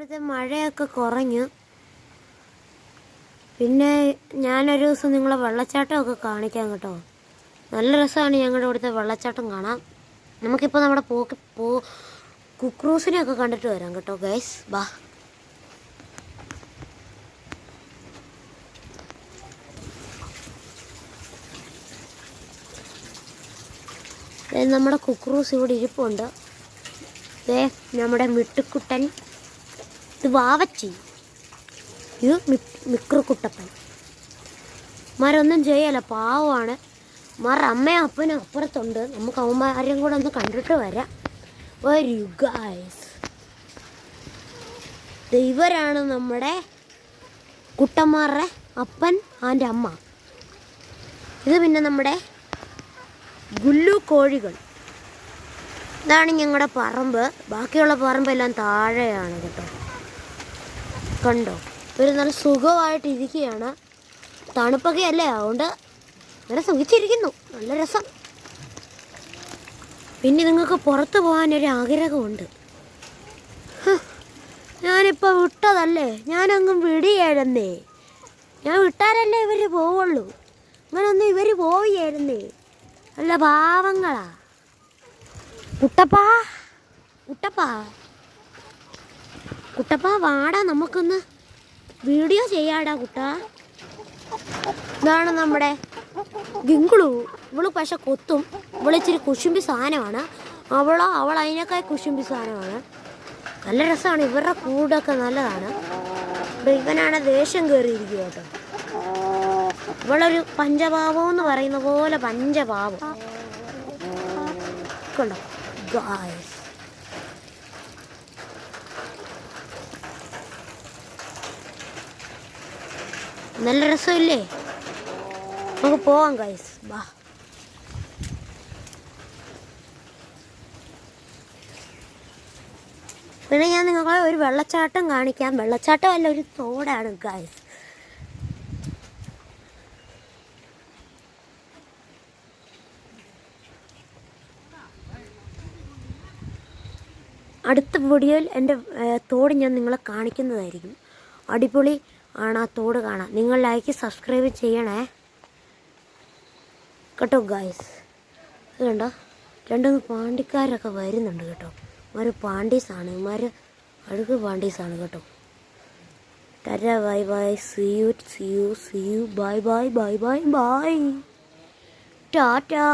ഇപ്പോഴത്തെ മഴയൊക്കെ കുറഞ്ഞു. പിന്നെ ഞാനൊരു ദിവസം നിങ്ങളെ വെള്ളച്ചാട്ടമൊക്കെ കാണിക്കാം കേട്ടോ. നല്ല രസമാണ് ഞങ്ങളുടെ ഇവിടുത്തെ വെള്ളച്ചാട്ടം കാണാൻ. നമുക്കിപ്പോൾ നമ്മുടെ കുക്രൂസിനെയൊക്കെ കണ്ടിട്ട് വരാം കേട്ടോ ഗൈസ്. ബാ, നമ്മുടെ കുക്രൂസ് ഇവിടെ ഇരിപ്പുണ്ട്. നമ്മുടെ മിട്ടുക്കുട്ടൻ, ഇത് വാവച്ചി, ഇത് മിക്രുക്കുട്ടപ്പൻ. മാരൊന്നും ചെയ്യല, പാവമാണ്. അമ്മയും അപ്പനും അപ്പുറത്തുണ്ട്. നമുക്ക് അവന്മാരെയും കൂടെ ഒന്ന് കണ്ടിട്ട് വരാം. വരൂ ഗൈസ്. ഇവരാണ് നമ്മുടെ കുട്ടന്മാരുടെ അപ്പൻ ആൻ്റെ അമ്മ. ഇത് പിന്നെ നമ്മുടെ ഗുല്ലു കോഴികൾ. ഇതാണ് ഞങ്ങളുടെ പറമ്പ്. ബാക്കിയുള്ള പറമ്പെല്ലാം താഴെയാണ് കേട്ടോ. കണ്ടോ, ഇവർ നല്ല സുഖമായിട്ട് ഇരിക്കുകയാണ്. തണുപ്പൊക്കെ അല്ലേ, അതുകൊണ്ട് നല്ല സുഖിച്ചിരിക്കുന്നു. നല്ല രസം. പിന്നെ നിങ്ങൾക്ക് പുറത്ത് പോകാനൊരു ആഗ്രഹമുണ്ട്. ഞാനിപ്പോൾ വിട്ടതല്ലേ, ഞാനങ്ങും വിടിയായിരുന്നേ. ഞാൻ വിട്ടാലല്ലേ ഇവർ പോവുള്ളൂ. അങ്ങനൊന്നും ഇവർ പോവുകയായിരുന്നേ. നല്ല പാവങ്ങളാ. കുട്ടപ്പാ വാടാ, നമുക്കൊന്ന് വീഡിയോ ചെയ്യാടാ കുട്ടാ. ഇതാണ് നമ്മുടെ ഗിങ്കളു. ഇവള് പക്ഷെ കൊത്തും. ഇവളിച്ചിരി കുശുമ്പി സാധനമാണ്. അവൾ അതിനേക്കാൾ കുശുമ്പി സാധനമാണ്. നല്ല രസമാണ്. ഇവരുടെ കൂടൊക്കെ നല്ലതാണ്. ഇവനാണ് ദേഷ്യം കയറിയിരിക്കുക കേട്ടോ. ഇവളൊരു പഞ്ചപാവം എന്ന് പറയുന്ന പോലെ പഞ്ചപാവം കണ്ടോ ഗായ്സ്. നല്ല രസമില്ലേ? നമുക്ക് പോവാം ഗൈസ്. വാ. പിന്നെ ഞാൻ നിങ്ങളെ ഒരു വെള്ളച്ചാട്ടം കാണിക്കാം. വെള്ളച്ചാട്ടം അല്ല, ഒരു തോടാണ് ഗൈസ്. അടുത്ത വീഡിയോയിൽ എൻ്റെ തോട് ഞാൻ നിങ്ങളെ കാണിക്കുന്നതായിരിക്കും. അടിപൊളി ആണ് ആ തോട് കാണാൻ. നിങ്ങൾ ലൈക്ക് സബ്സ്ക്രൈബ് ചെയ്യണേ കേട്ടോ ഗൈസ്. ഇത് കണ്ടോ, രണ്ട് പാണ്ടിക്കാരൊക്കെ വരുന്നുണ്ട് കേട്ടോ. ഇവർ പാണ്ടീസാണ്. ഇവന്മാർ അഴുക്ക് പാണ്ടീസാണ് കേട്ടോ. Tata, bye bye, see you, bye bye, Tata.